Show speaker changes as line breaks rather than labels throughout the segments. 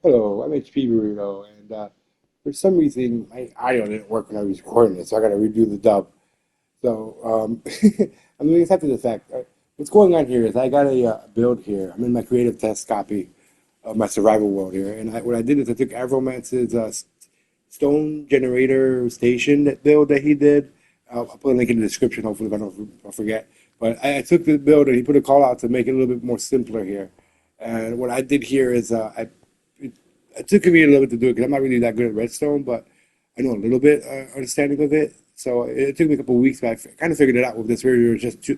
Hello, I'm HP Burrito, and for some reason my audio didn't work when I was recording it, so I got to redo the dub. So I'm going to accept the fact. What's going on here is I got a build here. I'm in my creative test copy of my survival world here, and what I did is I took Avomance's stone generator station build that he did. I'll put a link in the description, hopefully if I don't forget. But I took the build and he put a call out to make it a little bit more simpler here. And what I did here is it took me a little bit to do it because I'm not really that good at Redstone, but I know a little bit understanding of it. So it took me a couple of weeks, but I kind of figured it out with this. Where it was just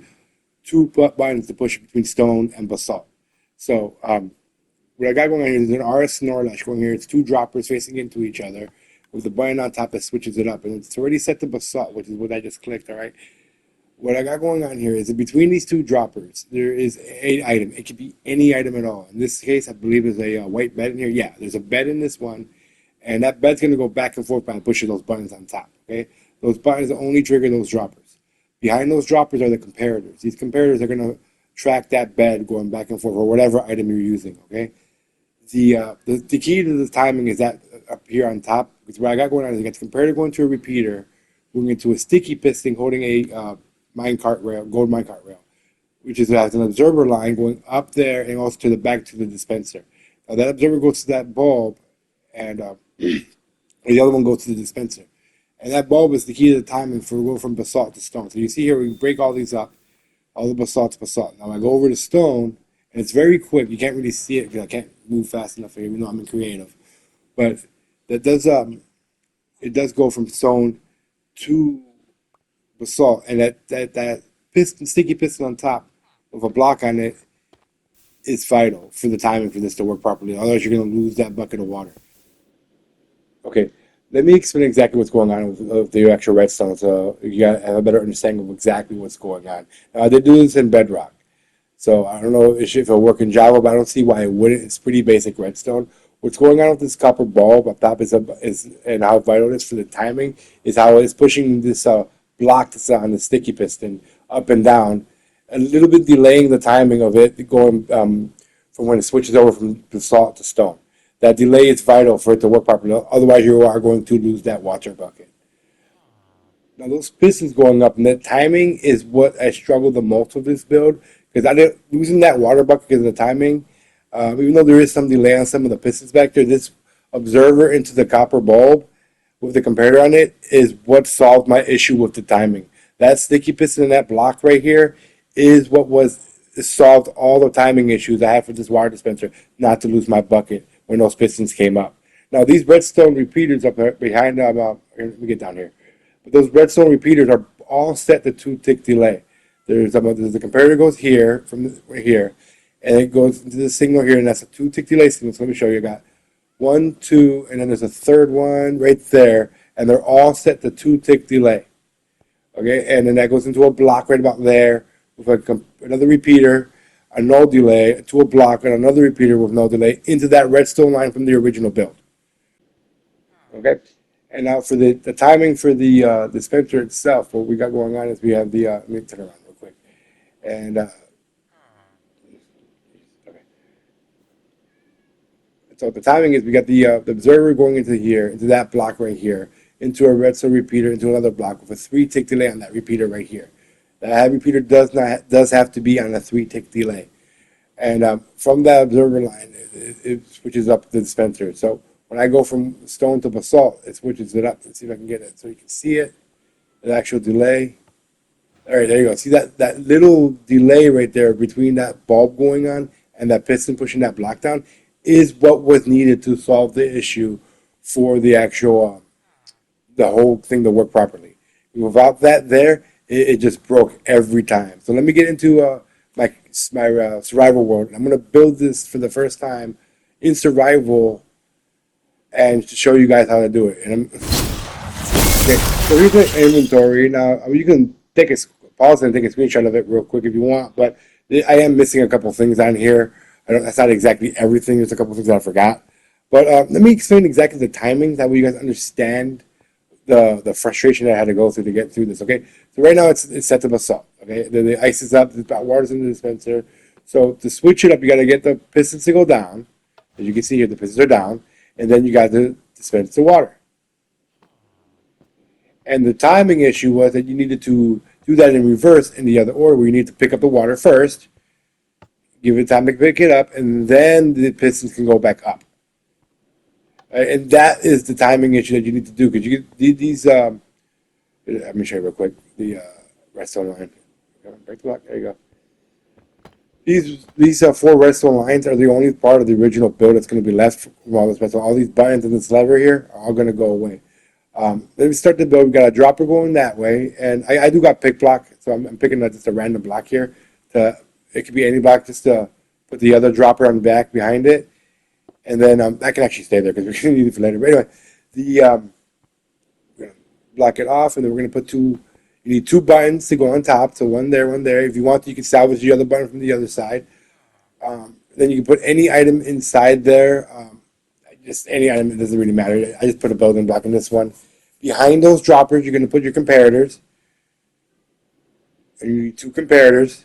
two buttons to push between stone and basalt. So what I got going on here is an RS Snorlash going here. It's two droppers facing into each other with the button on top that switches it up, and it's already set to basalt, which is what I just clicked. All right. What I got going on here is that between these two droppers, there is an item. It could be any item at all. In this case, I believe there's a white bed in here. Yeah, there's a bed in this one, and that bed's going to go back and forth by pushing those buttons on top. Okay, those buttons only trigger those droppers. Behind those droppers are the comparators. These comparators are going to track that bed going back and forth or whatever item you're using. Okay, the key to the timing is that up here on top. Because what I got going on is I got the comparator going to a repeater, going into a sticky piston holding a minecart rail, gold minecart rail, which has an observer line going up there and also to the back to the dispenser. Now that observer goes to that bulb, and the other one goes to the dispenser. And that bulb is the key to the timing for going from basalt to stone. So you see here, we break all these up, all the basalt to basalt. Now I go over to stone, and it's very quick. You can't really see it because I can't move fast enough here, even though I'm in creative. But that does it does go from stone to basalt, and that piston, sticky piston on top with a block on it is vital for the timing for this to work properly. Otherwise, you're going to lose that bucket of water. Okay, let me explain exactly what's going on with the actual redstone, so you got to have a better understanding of exactly what's going on. Now, they do this in bedrock, so I don't know if it'll work in Java, but I don't see why it wouldn't. It's pretty basic redstone. What's going on with this copper bulb up top is and how vital it is for the timing is how it's pushing this block that's on the sticky piston up and down, a little bit delaying the timing of it going from when it switches over from basalt to stone. That delay is vital for it to work properly. Otherwise, you are going to lose that water bucket. Now, those pistons going up and that timing is what I struggled the most with this build because I didn't losing that water bucket because of the timing. Even though there is some delay on some of the pistons back there, this observer into the copper bulb with the comparator on it is what solved my issue with the timing. That sticky piston in that block right here is what solved all the timing issues I had for this water dispenser, not to lose my bucket when those pistons came up. Now these redstone repeaters up behind let me get down here. But those redstone repeaters are all set to 2 tick delay. There's the comparator goes here from right here, and it goes into the signal here, and that's a 2 tick delay signal. So let me show you. I got 1, 2, and then there's a third one right there, and they're all set to 2 tick delay. Okay, and then that goes into a block right about there with another repeater, a no delay, to a block, and another repeater with no delay into that redstone line from the original build. Okay, and now for the timing for the dispenser itself, what we got going on is we have the let me turn around real quick, and okay. So the timing is we got the observer going into here, into that block right here, into a redstone repeater, into another block with a 3 tick delay on that repeater right here. That repeater does have to be on a 3 tick delay, and from that observer line, it switches up the dispenser. So when I go from stone to basalt, it switches it up. Let's see if I can get it so you can see it. The actual delay. All right, there you go. See that little delay right there between that bulb going on and that piston pushing that block down is what was needed to solve the issue for the actual the whole thing to work properly. Without that there, it just broke every time. So let me get into my survival world. I'm gonna build this for the first time in survival and to show you guys how to do it. Okay, so here's my inventory. Now you can take a pause and take a screenshot of it real quick if you want, but I am missing a couple things on here. That's not exactly everything. There's a couple things that I forgot. But let me explain exactly the timing. That way you guys understand the frustration I had to go through to get through this. Okay, so right now it's set to basalt. Okay, the ice is up. The water's in the dispenser. So to switch it up, you got to get the pistons to go down. As you can see here, the pistons are down, and then you got to dispense the water. And the timing issue was that you needed to do that in reverse in the other order, where you need to pick up the water first, give it time to pick it up, and then the pistons can go back up. And that is the timing issue that you need to do because you get these. Let me show you real quick the redstone line. Break the block. There you go. These four redstone lines are the only part of the original build that's going to be left from all this redstone. All these buttons and this lever here are all going to go away. Let me start the build. We got a dropper going that way, and I do got pick block, so I'm picking just a random block here. It could be any block, just to put the other dropper on the back behind it, and then that can actually stay there because we're going to need it for later. But anyway, we're going to block it off, and then we're going to put two. You need two buttons to go on top, so one there, one there. If you want to, you can salvage the other button from the other side. Then you can put any item inside there. Just any item, it doesn't really matter. I just put a building block in this one. Behind those droppers, you're going to put your comparators. And you need two comparators.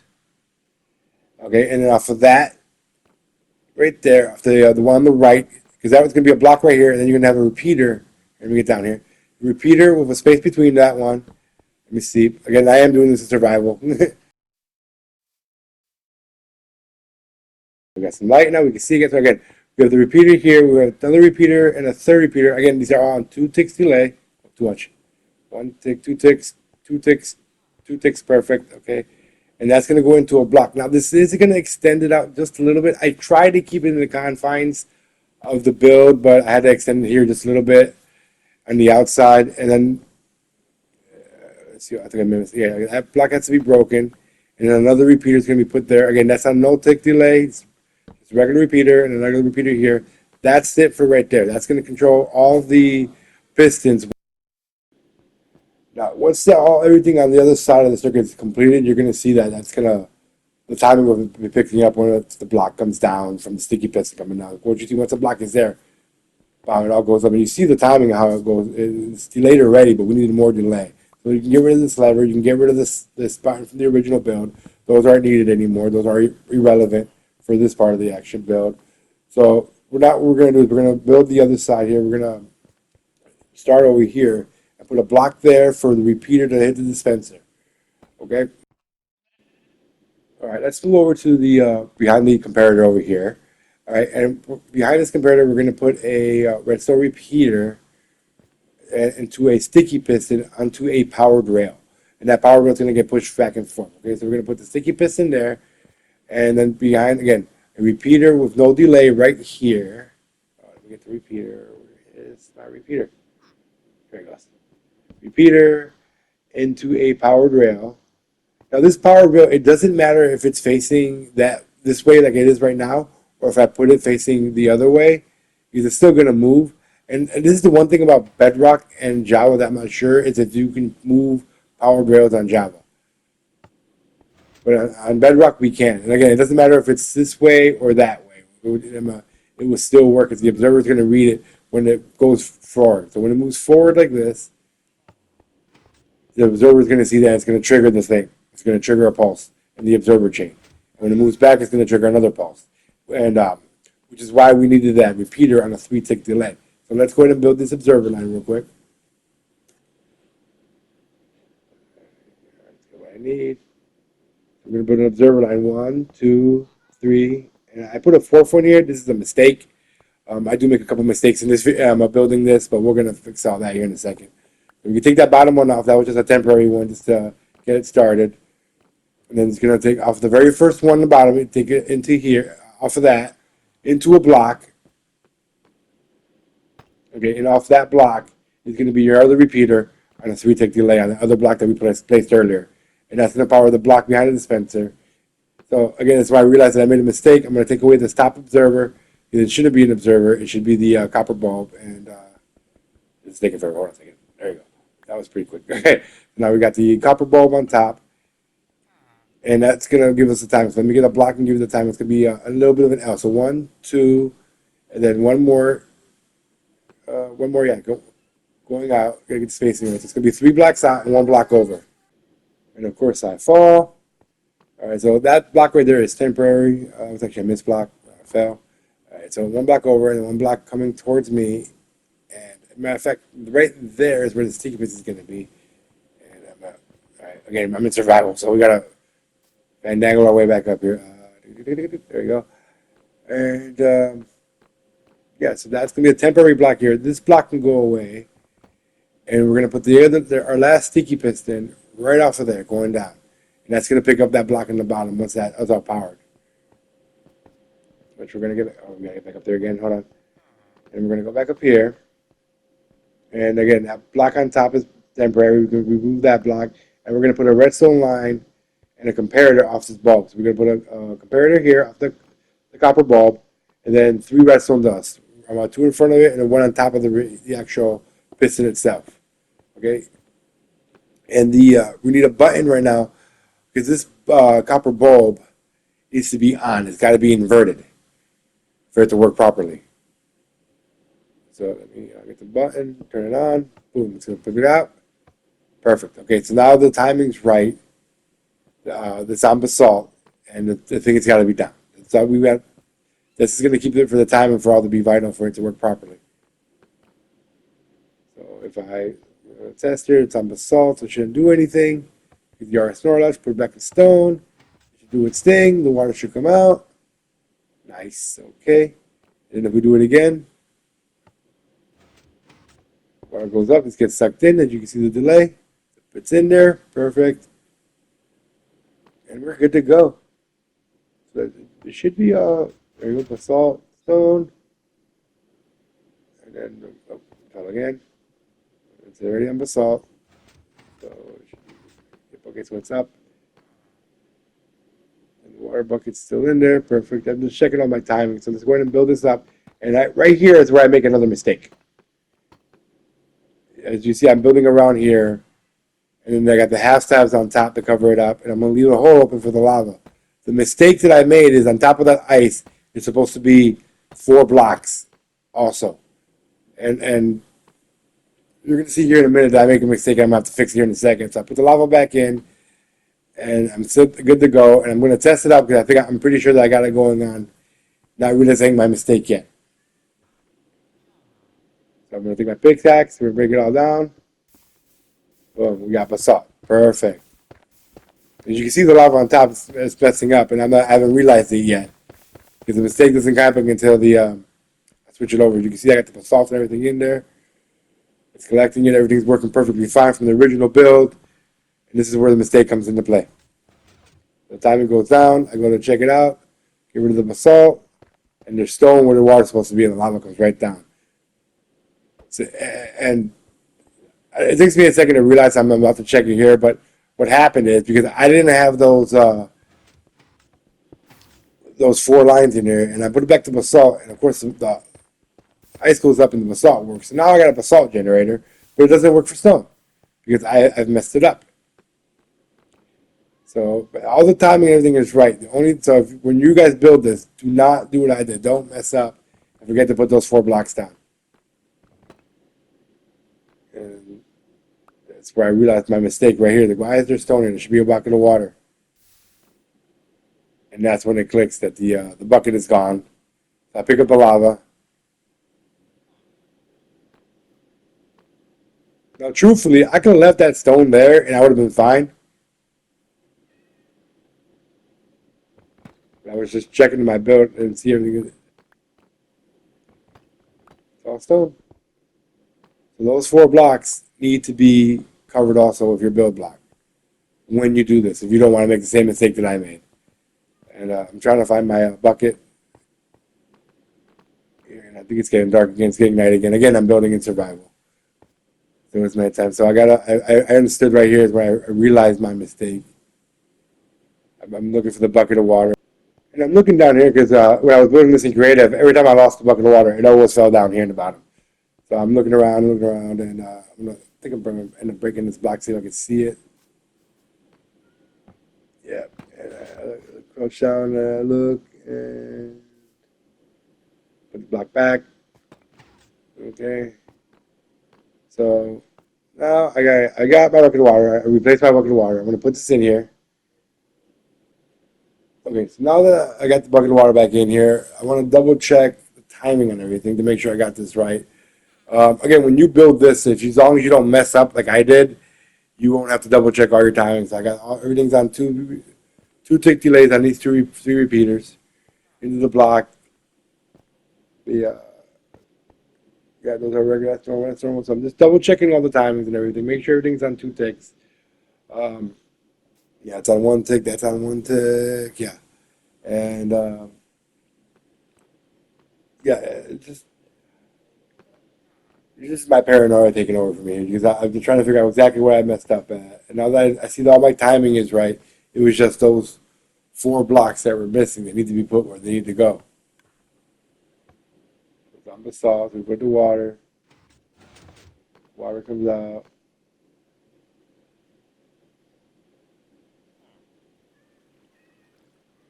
Okay, and then off of that, right there, off the one on the right, because that one's going to be a block right here, and then you're going to have a repeater. Let me get down here. A repeater with a space between that one. Let me see. Again, I am doing this in survival. We got some light now. We can see again. So again, we have the repeater here. We have another repeater and a third repeater. Again, these are all on 2 ticks delay. Too much. 1 tick, 2 ticks, 2 ticks, 2 ticks. Perfect. Okay. And that's going to go into a block. Now, this is going to extend it out just a little bit. I tried to keep it in the confines of the build, but I had to extend it here just a little bit on the outside. And then, let's see, I think I missed. Yeah, that block has to be broken. And then another repeater is going to be put there. Again, that's on no tick delay. It's a regular repeater and another repeater here. That's it for right there. That's going to control all the pistons. Now, once everything on the other side of the circuit is completed, you're going to see that the timing will be picking up when the block comes down from the sticky piston coming down. What you see once the block is there, it all goes up. And you see the timing of how it goes. It's delayed already, but we need more delay. So you can get rid of this lever. You can get rid of this button from the original build. Those aren't needed anymore. Those are irrelevant for this part of the action build. So what we're going to do is we're going to build the other side here. We're going to start over here and put a block there for the repeater to hit the dispenser. Okay? All right, let's move over to the behind the comparator over here. All right, and behind this comparator, we're going to put a redstone repeater into a sticky piston onto a powered rail. And that powered rail is going to get pushed back and forth. Okay, so we're going to put the sticky piston there. And then behind, again, a repeater with no delay right here. Let me get the repeater. Where is my repeater? There it goes. Repeater into a powered rail. Now this powered rail, it doesn't matter if it's facing this way like it is right now, or if I put it facing the other way, because it's still going to move. And this is the one thing about Bedrock and Java that I'm not sure, is that you can move powered rails on Java. But on Bedrock, we can. And again, it doesn't matter if it's this way or that way. It will still work because the observer is going to read it when it goes forward. So when it moves forward like this, the observer is going to see that it's going to trigger this thing. It's going to trigger a pulse in the observer chain. And when it moves back, it's going to trigger another pulse. And which is why we needed that repeater on a 3-tick delay. So let's go ahead and build this observer line real quick. That's what I need. I'm going to put an observer line 1, 2, 3, and I put a 4th one here. This is a mistake. I do make a couple mistakes in this building this, but we're going to fix all that here in a second. We can take that bottom one off. That was just a temporary one just to get it started. And then it's going to take off the very first one on the bottom and take it into here, off of that, into a block. Okay, and off that block is going to be your other repeater on a 3-tick delay on the other block that we placed earlier. And that's going to power the block behind the dispenser. So again, that's why I realized that I made a mistake. I'm going to take away this top observer. It shouldn't be an observer. It should be the copper bulb. And it's taking forever. Hold on a second. There you go. That was pretty quick. Okay. Now we got the copper bulb on top. And that's going to give us the time. So let me get a block and give you the time. It's going to be a little bit of an L. So 1, 2, and then one more. Yeah, going out. Got to get the spacing right. So it's going to be 3 blocks out and 1 block over. And of course I fall. All right, so that block right there is temporary. It's actually a missed block. I fell. All right, so one block over and one block coming towards me. And matter of fact, right there is where the sticky piece is going to be. And all right, again, I'm in survival, so we gotta fandangle our way back up here. There we go. And yeah, so that's gonna be a temporary block here. This block can go away, and we're gonna put our last sticky piston right off of there, going down, and that's gonna pick up that block in the bottom once that's all powered. Which we're gonna get. Oh, we gotta get back up there again. Hold on, and we're gonna go back up here. And again, that block on top is temporary. We're going to remove that block. And we're going to put a redstone line and a comparator off this bulb. So we're going to put a comparator here off the copper bulb. And then 3 redstone dust. About 2 in front of it and then 1 on top of the actual piston itself. Okay? And we need a button right now because this copper bulb needs to be on. It's got to be inverted for it to work properly. So let me get the button, turn it on, boom, it's going to flip it out. Perfect. Okay, so now the timing's right. It's on basalt, and the thing has got to be down. So this is going to keep it for the timing for all to be vital for it to work properly. So if I test here, it's on basalt, so it shouldn't do anything. Get the RS Snorlash, put it back in stone. It should do its thing. The water should come out. Nice. Okay. And if we do it again, water goes up, it gets sucked in, as you can see the delay. It's in there, perfect. And we're good to go. So it should be, there you go, basalt, stone. And then, tell again. It's already on basalt. So, okay, so it's up. And the water bucket's still in there, perfect. I'm just checking on my timing. So let's go ahead and build this up. And right here is where I make another mistake. As you see, I'm building around here, and then I got the half slabs on top to cover it up, and I'm going to leave a hole open for the lava. The mistake that I made is on top of that ice, it's supposed to be 4 blocks also. And you're going to see here in a minute that I make a mistake. I'm going to have to fix it here in a second. So I put the lava back in, and I'm still good to go, and I'm going to test it out because I'm pretty sure that I got it going on, not realizing my mistake yet. So I'm going to take my pickaxe, we're going to break it all down. Boom, we got basalt. Perfect. As you can see, the lava on top is messing up, and I haven't realized it yet. Because the mistake doesn't happen until I switch it over. You can see I got the basalt and everything in there. It's collecting it. Everything's working perfectly fine from the original build. And this is where the mistake comes into play. The timing goes down. I go to check it out. Get rid of the basalt. And there's stone where the water's supposed to be, and the lava comes right down. So, and it takes me a second to realize I'm about to check it here, but what happened is because I didn't have those 4 lines in there, and I put it back to basalt, and of course the ice goes up and the basalt works. So now I got a basalt generator, but it doesn't work for stone because I've messed it up. So but all the timing and everything is right. When you guys build this, do not do what I did. Don't mess up and forget to put those 4 blocks down. And that's where I realized my mistake right here. Why is there stone in it? There should be a bucket of water. And that's when it clicks that the bucket is gone. So I pick up the lava. Now, truthfully, I could have left that stone there and I would have been fine. I was just checking my build and see everything. It's all stone. So those 4 blocks need to be covered also with your build block when you do this, if you don't want to make the same mistake that I made. And I'm trying to find my bucket. And I think it's getting dark again. It's getting night again. Again, I'm building in survival. So it's my time. So I understood right here is where I realized my mistake. I'm looking for the bucket of water. And I'm looking down here because when I was building this in creative, every time I lost the bucket of water, it always fell down here in the bottom. So I'm looking around, and I think I'm going to end up breaking this block so I can see it. Yeah, and I crouch down, look, and put the block back. Okay. So now I got my bucket of water. I replaced my bucket of water. I'm going to put this in here. Okay, so now that I got the bucket of water back in here, I want to double check the timing on everything to make sure I got this right. Again, when you build this, if as long as you don't mess up like I did, you won't have to double check all your timings. I got everything's on two tick delays on these three repeaters into the block. The yeah, those are regular. That's normal. So I'm just double checking all the timings and everything. Make sure everything's on two ticks. Um, yeah, it's on one tick. That's on one tick. Yeah, and yeah, it's just my paranoia taking over for me because I've been trying to figure out exactly where I messed up at. And now that I see that all my timing is right, it was just those four blocks that were missing that need to be put where they need to go. It's on the sauce. We put the water. Water comes out.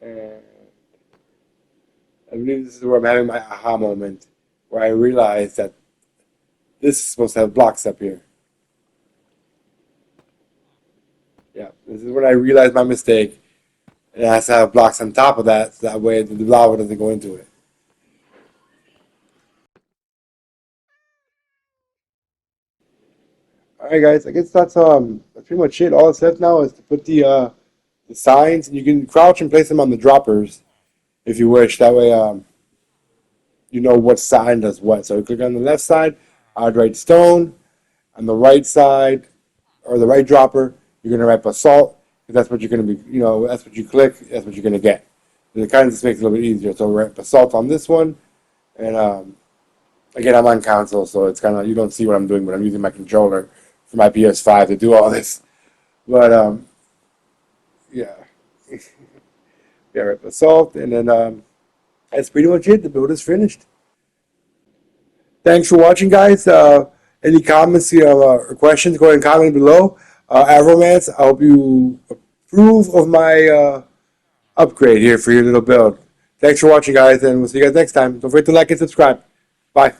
And I believe this is where I'm having my aha moment, where I realize that this is supposed to have blocks up here. Yeah, this is when I realized my mistake. And it has to have blocks on top of that, so that way the lava doesn't go into it. All right, guys. I guess that's pretty much it. All that's left now is to put the signs, and you can crouch and place them on the droppers if you wish. That way, you know what sign does what. So you click on the left side, I'd write stone. On the right side, or the right dropper, you're gonna write basalt, because that's what you're gonna be. You know, that's what you click. That's what you're gonna get. And it kind of just makes it a little bit easier. So write basalt on this one, and again, I'm on console, so it's kind of you don't see what I'm doing, but I'm using my controller for my PS5 to do all this. But yeah, yeah, right, basalt, and then that's pretty much it. The build is finished. Thanks for watching, guys. Any comments, or questions, go ahead and comment below. Avomance, I hope you approve of my upgrade here for your little build. Thanks for watching, guys, and we'll see you guys next time. Don't forget to like and subscribe. Bye.